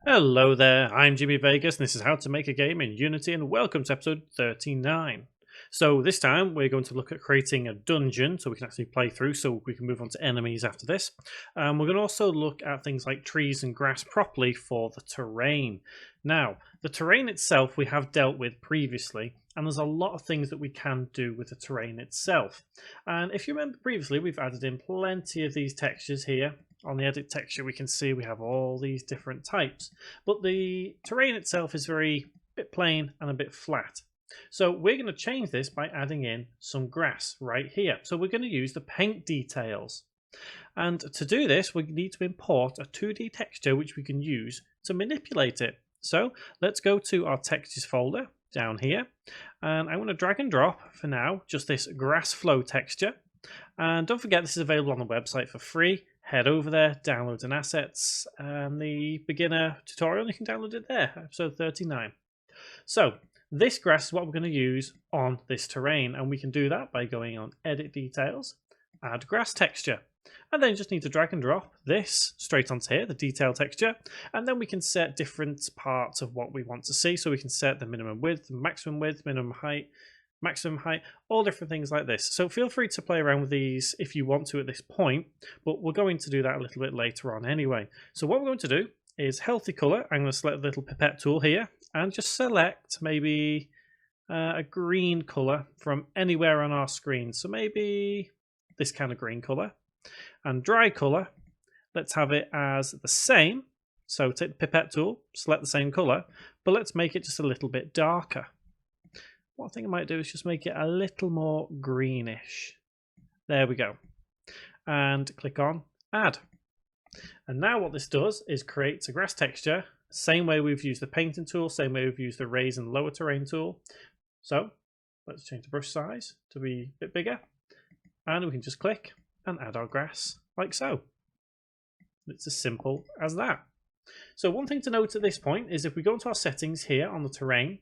Hello there, I'm Jimmy Vegas, and this is how to make a game in Unity, and welcome to episode 39. So this time we're going to look at creating a dungeon so we can actually play through, so we can move on to enemies after this. We're going to also look at things like trees and grass properly for the terrain. Now, the terrain itself we have dealt with previously, and there's a lot of things that we can do with the terrain itself. And if you remember previously, we've added in plenty of these textures here. On the edit texture we can see we have all these different types, but the terrain itself is very bit plain and a bit flat. So we're going to change this by adding in some grass right here. So we're going to use the paint details, and to do this we need to import a 2D texture which we can use to manipulate it. So let's go to our textures folder down here, and I'm going to drag and drop for now just this grass flow texture. And don't forget, this is available on the website for free. Head over there, downloads and assets, and the beginner tutorial, you can download it there, episode 39. So this grass is what we're going to use on this terrain, and we can do that by going on edit details, add grass texture, and then you just need to drag and drop this straight onto here, the detail texture, and then we can set different parts of what we want to see. So we can set the minimum width, minimum height, maximum height, all different things like this. So feel free to play around with these if you want to at this point, but we're going to do that a little bit later on anyway. So what we're going to do is healthy color. I'm going to select the little pipette tool here and just select maybe a green color from anywhere on our screen. So maybe this kind of green color. And dry color, let's have it as the same. So take the pipette tool, select the same color, but let's make it just a little bit darker. What I think I might do is just make it a little more greenish. There we go. And click on add. And now what this does is creates a grass texture, same way we've used the painting tool, same way we've used the raise and lower terrain tool. So let's change the brush size to be a bit bigger. And we can just click and add our grass like so. It's as simple as that. So one thing to note at this point is if we go into our settings here on the terrain,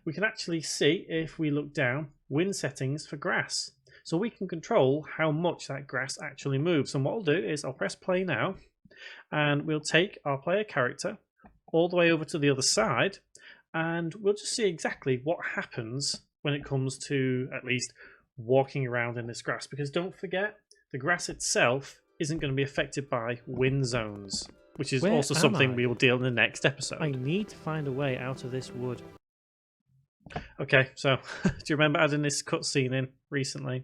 we can actually see, if we look down, wind settings for grass. So we can control how much that grass actually moves. And what I'll do is I'll press play now, and we'll take our player character all the way over to the other side, and we'll just see exactly what happens when it comes to at least walking around in this grass. Because don't forget, the grass itself isn't going to be affected by wind zones, which is also something we will deal in the next episode. I need to find a way out of this wood. Okay, so do you remember adding this cutscene in recently?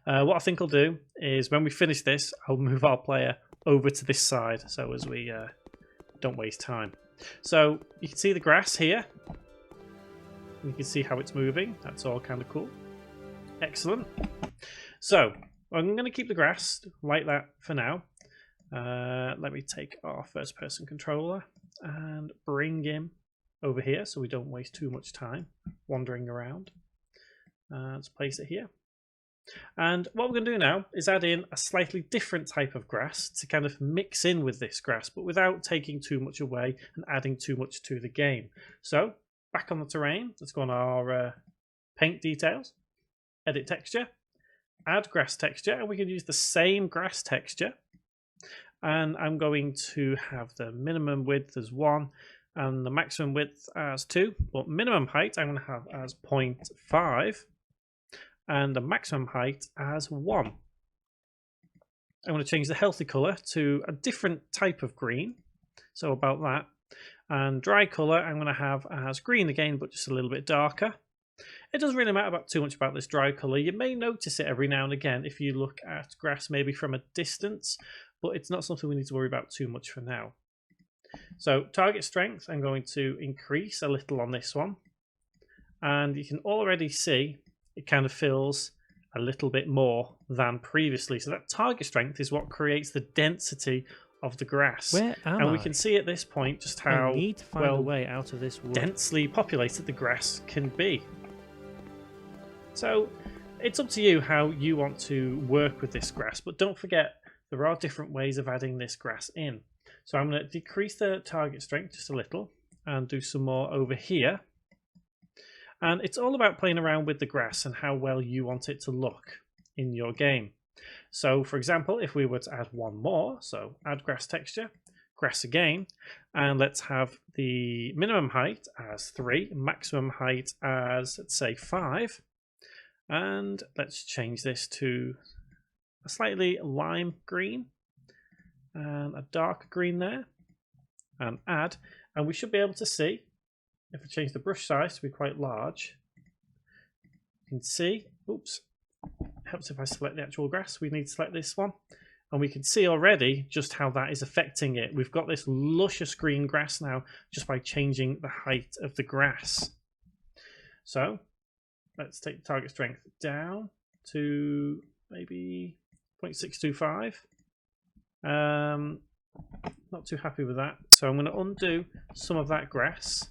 What I think I'll do is when we finish this, I'll move our player over to this side so as we don't waste time. So you can see the grass here. You can see how it's moving. That's all kind of cool. Excellent. So I'm going to keep the grass like that for now. Let me take our first person controller and bring him over here so we don't waste too much time wandering around. Let's place it here. And what we're going to do now is add in a slightly different type of grass to kind of mix in with this grass, but without taking too much away and adding too much to the game. So back on the terrain, let's go on our paint details, edit texture, add grass texture, and we can use the same grass texture. And I'm going to have the minimum width as 1 and the maximum width as 2, but minimum height I'm going to have as 0.5 and the maximum height as 1. I'm going to change the healthy color to a different type of green, so about that. And dry color I'm going to have as green again, but just a little bit darker. It doesn't really matter too much about this dry color. You may notice it every now and again if you look at grass maybe from a distance, but it's not something we need to worry about too much for now. So target strength, I'm going to increase a little on this one. And you can already see it kind of feels a little bit more than previously. So that target strength is what creates the density of the grass. Where am and I? we can see at this point just how I need to find a way out of this wood. densely populated the grass can be. So it's up to you how you want to work with this grass, but don't forget there are different ways of adding this grass in. So I'm going to decrease the target strength just a little and do some more over here. And it's all about playing around with the grass and how well you want it to look in your game. So for example, if we were to add one more, so add grass texture, grass again, and let's have the minimum height as 3, maximum height as, let's say, 5, and let's change this to a slightly lime green and a dark green there, and add, and we should be able to see, if we change the brush size to be quite large, you can see, oops, helps if I select the actual grass. We need to select this one, and we can see already just how that is affecting it. We've got this luscious green grass now just by changing the height of the grass. So let's take the target strength down to maybe 0.625. Not too happy with that, so I'm going to undo some of that grass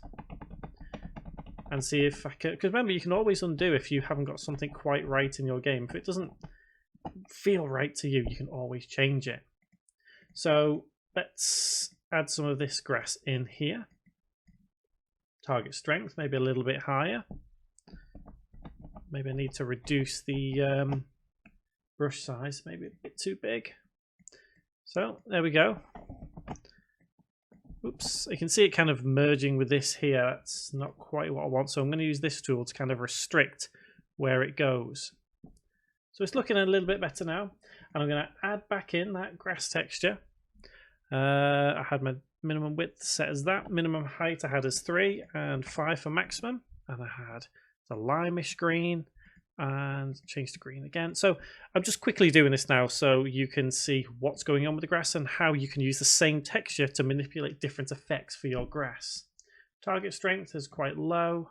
and see if I can, because remember, you can always undo if you haven't got something quite right in your game. If it doesn't feel right to you, you can always change it. So let's add some of this grass in here. Target strength maybe a little bit higher. Maybe I need to reduce the brush size, maybe a bit too big. So there we go. Oops, you can see it kind of merging with this here. That's not quite what I want, so I'm going to use this tool to kind of restrict where it goes. So it's looking a little bit better now, and I'm going to add back in that grass texture. I had my minimum width set as that, minimum height I had as 3, and 5 for maximum, and I had the limeish green, and change to green again. So I'm just quickly doing this now so you can see what's going on with the grass and how you can use the same texture to manipulate different effects for your grass. Target strength is quite low.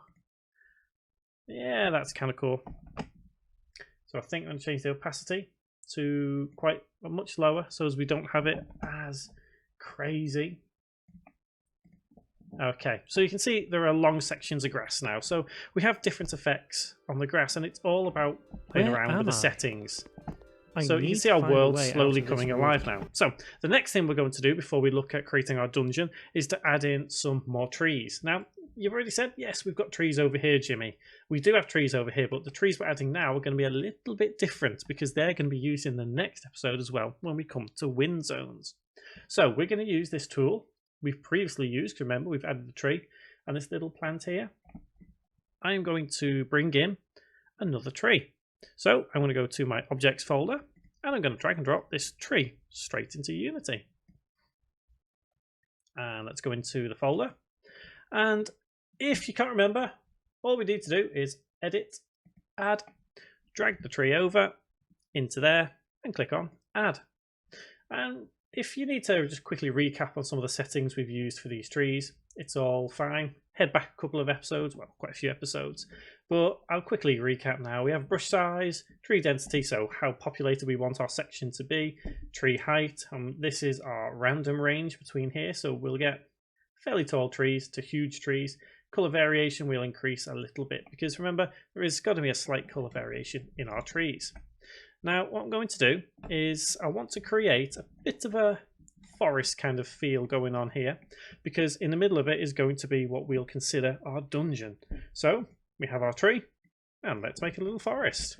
Yeah, that's kind of cool. So I think I'm going to change the opacity to quite much lower so as we don't have it as crazy. Okay, so you can see there are long sections of grass now. So we have different effects on the grass, and it's all about playing around with the settings. So you can see our world slowly coming alive now. So the next thing we're going to do before we look at creating our dungeon is to add in some more trees. Now, you've already said, yes, we've got trees over here, Jimmy. We do have trees over here, but the trees we're adding now are going to be a little bit different because they're going to be used in the next episode as well when we come to wind zones. So we're going to use this tool we've previously used. Remember, we've added the tree and this little plant here. I am going to bring in another tree. So I'm going to go to my objects folder and I'm going to drag and drop this tree straight into Unity. And let's go into the folder. And if you can't remember, all we need to do is edit, add, drag the tree over into there and click on add. And if you need to just quickly recap on some of the settings we've used for these trees, it's all fine. Head back a couple of episodes, well, quite a few episodes, but I'll quickly recap now. We have brush size, tree density, so how populated we want our section to be, tree height, this is our random range between here, so we'll get fairly tall trees to huge trees. Colour variation will increase a little bit because remember, there is got to be a slight colour variation in our trees. Now, what I'm going to do is I want to create a bit of a forest kind of feel going on here because in the middle of it is going to be what we'll consider our dungeon. So we have our tree and let's make a little forest.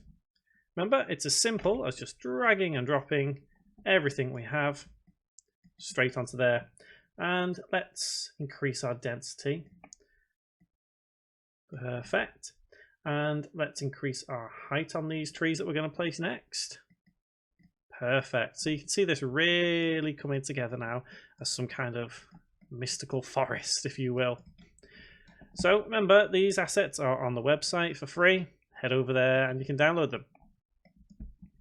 Remember, it's as simple as just dragging and dropping everything we have straight onto there. And let's increase our density. Perfect. And let's increase our height on these trees that we're going to place next. Perfect. So you can see this really coming together now as some kind of mystical forest, if you will. So remember, these assets are on the website for free. Head over there and you can download them.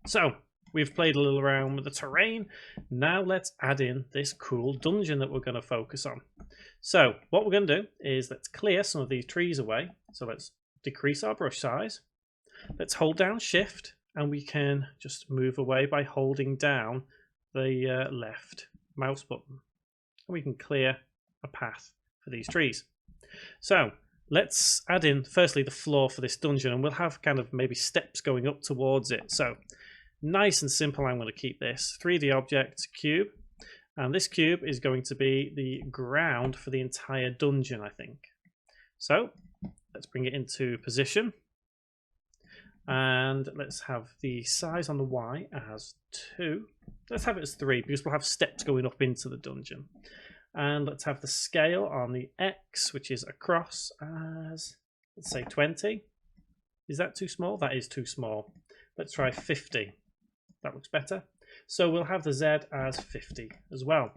So we've played a little around with the terrain. Now let's add in this cool dungeon that we're going to focus on. So what we're going to do is let's clear some of these trees away. So let's decrease our brush size. Let's hold down shift and we can just move away by holding down the left mouse button. And we can clear a path for these trees. So let's add in firstly the floor for this dungeon and we'll have kind of maybe steps going up towards it. So nice and simple, I'm going to keep this 3D object cube, and this cube is going to be the ground for the entire dungeon, I think. So let's bring it into position and let's have the size on the Y as 2. Let's have it as 3 because we'll have steps going up into the dungeon. And let's have the scale on the X, which is across, as, let's say 20. Is that too small? That is too small. Let's try 50. That looks better. So we'll have the Z as 50 as well.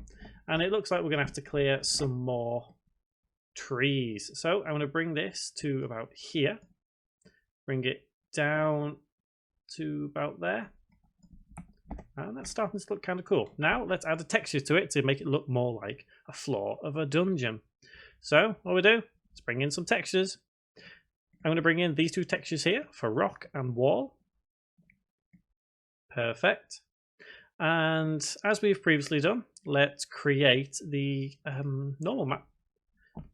And it looks like we're going to have to clear some more trees. So I'm going to bring this to about here. Bring it down to about there. And that's starting to look kind of cool. Now let's add a texture to it to make it look more like a floor of a dungeon. So what we do, let's bring in some textures. I'm going to bring in these two textures here for rock and wall. Perfect. And as we've previously done, let's create the normal map.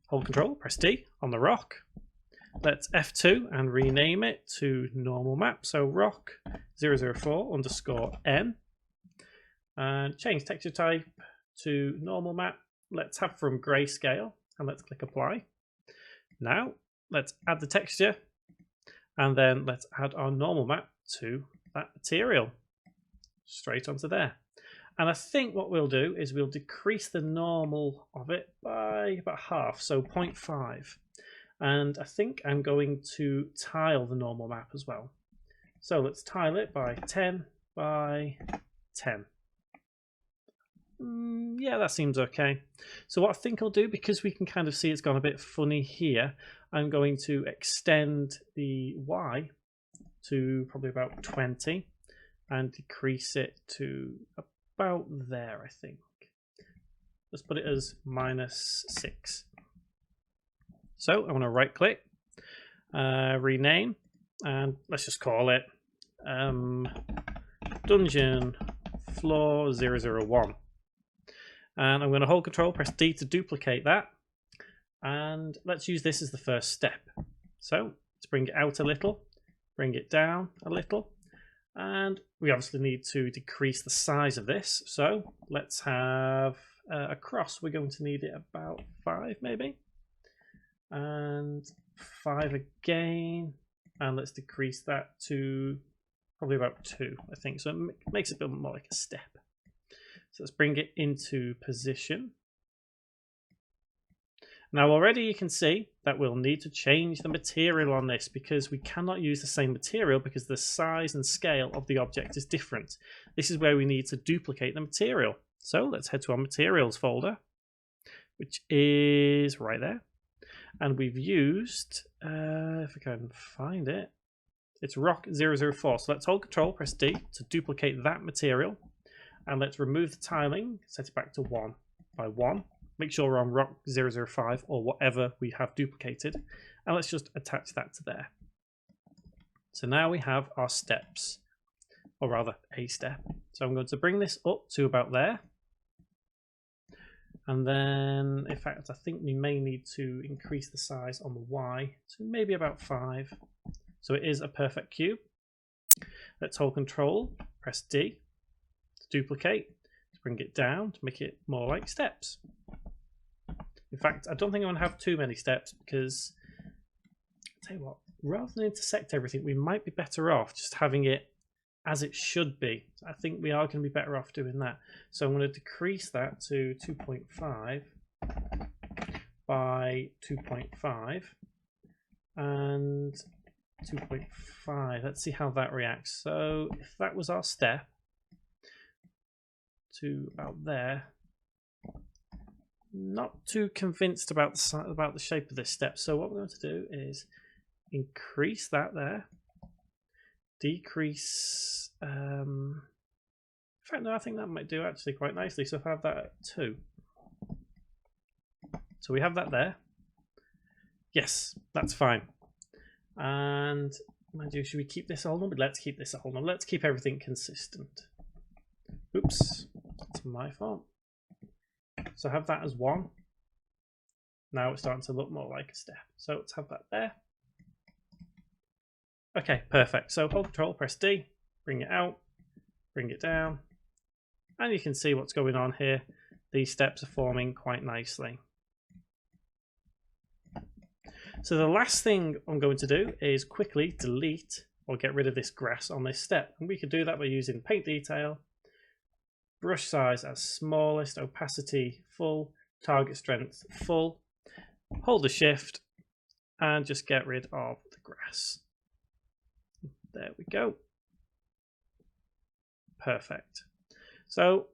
Hold Control, press D on the rock. Let's F2 and rename it to normal map. So rock 004_N. And change texture type to normal map. Let's have from grayscale and let's click apply. Now let's add the texture and then let's add our normal map to that material straight onto there. And I think what we'll do is we'll decrease the normal of it by about half, so 0.5. And I think I'm going to tile the normal map as well. So let's tile it by 10 by 10. Yeah, that seems okay. So what I think I'll do, because we can kind of see it's gone a bit funny here, I'm going to extend the Y to probably about 20 and decrease it to about there, I think. Let's put it as -6. So I'm going to right click, rename, and let's just call it Dungeon Floor 001. And I'm going to hold Control, press D to duplicate that. And let's use this as the first step. So let's bring it out a little, bring it down a little. And we obviously need to decrease the size of this. So let's have across, we're going to need it about 5 maybe. And 5 again. And let's decrease that to probably about 2, I think. So it makes it a bit more like a step. So let's bring it into position. Now already you can see that we'll need to change the material on this because we cannot use the same material because the size and scale of the object is different. This is where we need to duplicate the material. So let's head to our materials folder, which is right there. And we've used, if I can find it, it's rock 004. So let's hold Control, press D to duplicate that material. And let's remove the tiling, set it back to 1 by 1. Make sure we're on rock 005 or whatever we have duplicated. And let's just attach that to there. So now we have our steps, or rather a step. So I'm going to bring this up to about there. And then, in fact, I think we may need to increase the size on the Y to maybe about 5. So it is a perfect cube. Let's hold Control, press D to duplicate, to bring it down, to make it more like steps. In fact, I don't think I'm going to have too many steps because, I'll tell you what, rather than intersect everything, we might be better off just having it as it should be. I think we are going to be better off doing that. So I'm going to decrease that to 2.5 by 2.5 and 2.5. Let's see how that reacts. So if that was our step to about there, not too convinced about the shape of this step. So what we're going to do is increase that there, decrease. In fact, no, I think that might do actually quite nicely. So if I have that at 2, so we have that there. Yes, that's fine. And mind you, should we keep this a whole number? Let's keep this a whole number. Let's keep everything consistent. Oops, that's my fault. So have that as 1. Now it's starting to look more like a step. So let's have that there. Okay, perfect. So hold Control, press D, bring it out, bring it down. And you can see what's going on here. These steps are forming quite nicely. So the last thing I'm going to do is quickly delete or get rid of this grass on this step. And we could do that by using Paint Detail, brush size as smallest, opacity full, target strength full, hold the shift, and just get rid of the grass. There we go. Perfect. So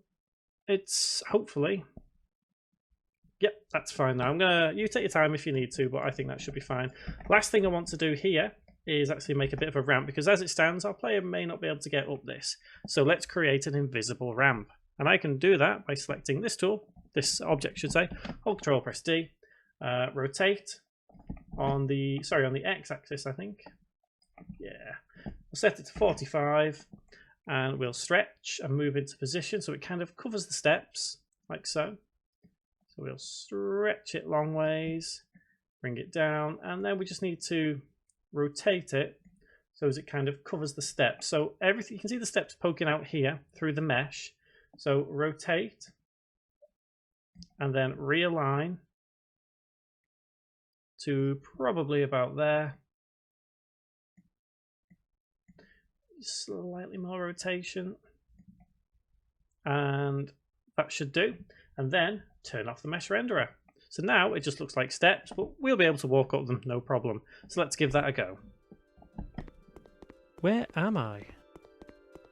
it's hopefully, yep, that's fine now. You take your time if you need to, but I think that should be fine. Last thing I want to do here is actually make a bit of a ramp, because as it stands, our player may not be able to get up this. So let's create an invisible ramp. And I can do that by selecting this tool, this object should say, hold Control, press D, rotate on the X-axis, I think. Yeah, we'll set it to 45, and we'll stretch and move into position so it kind of covers the steps, like so. So we'll stretch it long ways, bring it down, and then we just need to rotate it so as it kind of covers the steps. So everything, you can see the steps poking out here through the mesh. So rotate and then realign to probably about there. Slightly more rotation, and that should do. And then turn off the mesh renderer. So now it just looks like steps, but we'll be able to walk up them no problem. So let's give that a go. Where am I?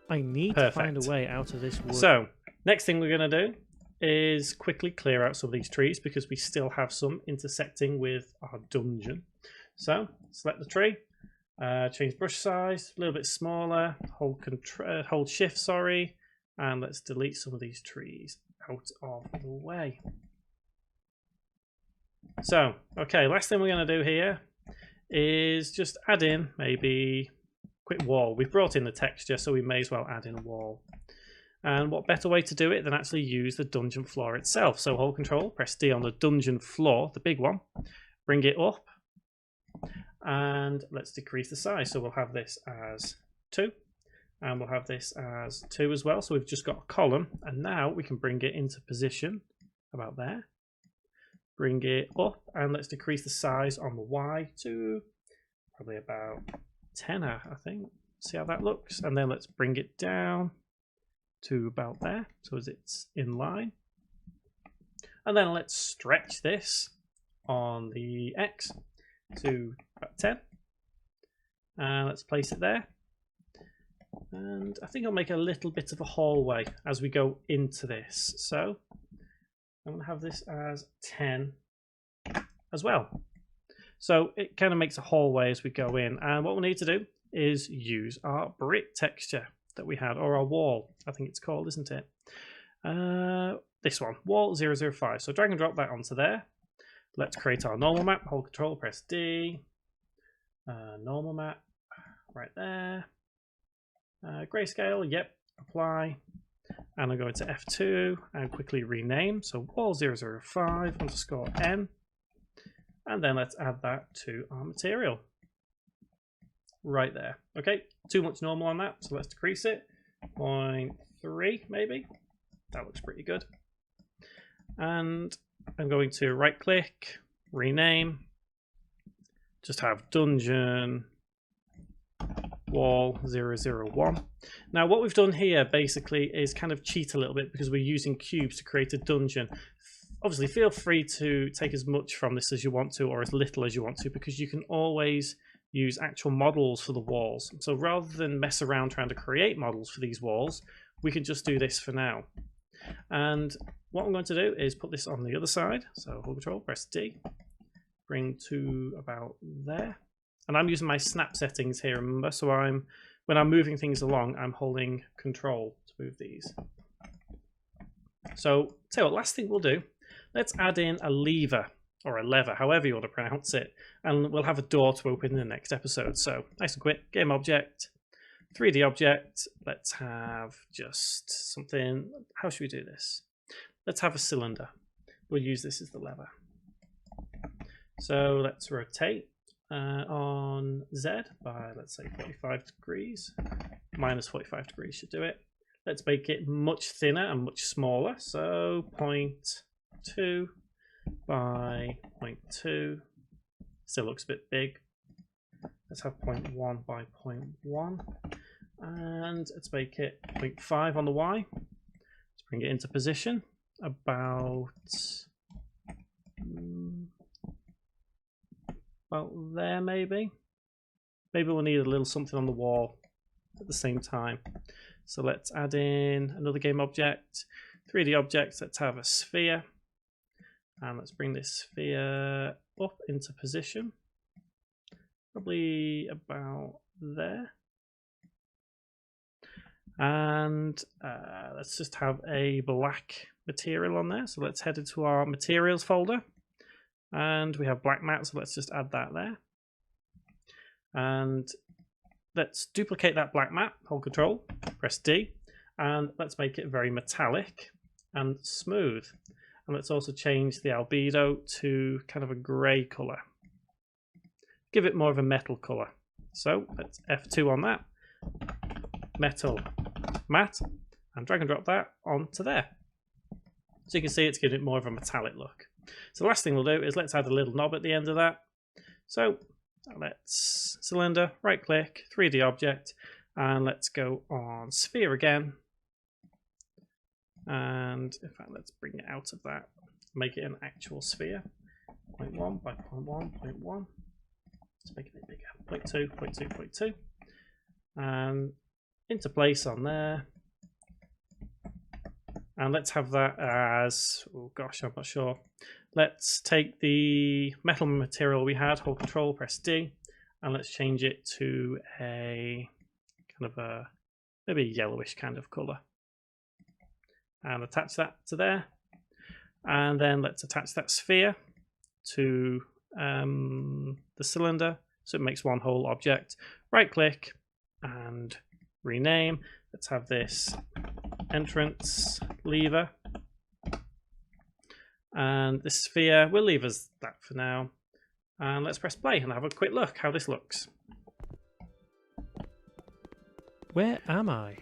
I need to find a way out of this wood. So next thing we're going to do is quickly clear out some of these trees, because we still have some intersecting with our dungeon. So select the tree. Change brush size, a little bit smaller, hold shift, sorry, and let's delete some of these trees out of the way. So, okay, last thing we're going to do here is just add in maybe a quick wall. We've brought in the texture, so we may as well add in a wall. And what better way to do it than actually use the dungeon floor itself? So hold Control, press D on the dungeon floor, the big one, bring it up. And let's decrease the size. So we'll have this as 2, and we'll have this as 2 as well. So we've just got a column, and now we can bring it into position about there. Bring it up, and let's decrease the size on the Y to probably about 10, I think. See how that looks. And then let's bring it down to about there, so as it's in line. And then let's stretch this on the X to about 10, and let's place it there. And I think I'll make a little bit of a hallway as we go into this, so I'm going to have this as 10 as well. So it kind of makes a hallway as we go in, and what we need to do is use our brick texture that we had, or our wall, I think it's called, isn't it? This one, wall 005. So drag and drop that onto there. Let's create our normal map. Hold Control, press D. Normal map, right there. Grayscale, yep, apply. And I'm going to F2 and quickly rename. So wall 005 underscore N. And then let's add that to our material. Right there. Okay, too much normal on that, so let's decrease it. 0.3 maybe. That looks pretty good. And I'm going to right click, rename, just have dungeon wall 001. Now what we've done here basically is kind of cheat a little bit, because we're using cubes to create a dungeon. Obviously feel free to take as much from this as you want to, or as little as you want to, because you can always use actual models for the walls. So rather than mess around trying to create models for these walls, we can just do this for now. And what I'm going to do is put this on the other side. So hold Control, press D, bring to about there. And I'm using my snap settings here, remember, so when I'm moving things along, I'm holding Control to move these. So tell you what, last thing we'll do, let's add in a lever, or a lever, however you want to pronounce it, and we'll have a door to open in the next episode. So nice and quick, game object, 3D object, let's have just something, how should we do this? Let's have a cylinder. We'll use this as the lever. So let's rotate on Z by, let's say, 45 degrees. Minus 45 degrees should do it. Let's make it much thinner and much smaller. So 0.2 by 0.2. Still looks a bit big. Let's have 0.1 by 0.1. And let's make it 0.5 on the Y. Let's bring it into position about about there, maybe. Maybe we'll need a little something on the wall at the same time. So let's add in another game object, 3D objects. Let's have a sphere, and let's bring this sphere up into position, probably about there. And let's just have a black material on there. So let's head into our materials folder, and we have black mat, so let's just add that there. And let's duplicate that black mat, hold Control, press D, and let's make it very metallic and smooth. And let's also change the albedo to kind of a grey colour. Give it more of a metal colour. So let's F2 on that, metal matte, and drag and drop that onto there. So you can see it's giving it more of a metallic look. So the last thing we'll do is let's add a little knob at the end of that. So let's cylinder, right click, 3D object, and let's go on sphere again. And in fact, let's bring it out of that, make it an actual sphere. 0.1 by 0.1, 0.1. Let's make it a bit bigger. 0.2, 0.2, 0.2. And into place on there. And let's have that as, oh gosh, I'm not sure. Let's take the metal material we had, hold Control, press D, and let's change it to a kind of a maybe a yellowish kind of colour. And attach that to there. And then let's attach that sphere to the cylinder so it makes one whole object. Right click and rename. Let's have this entrance lever. And this sphere, we'll leave as that for now. And let's press play and have a quick look how this looks. Where am I?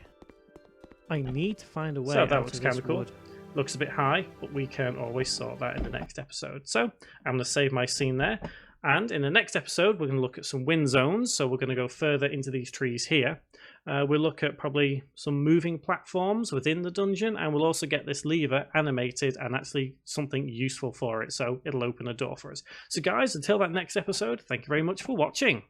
I need to find a way. So that out looks of kind this of cool. wood. Looks a bit high, but we can always sort that in the next episode. So I'm going to save my scene there. And in the next episode, we're going to look at some wind zones. So we're going to go further into these trees here. We'll look at probably some moving platforms within the dungeon, and we'll also get this lever animated and actually something useful for it. So it'll open a door for us. So guys, until that next episode, thank you very much for watching.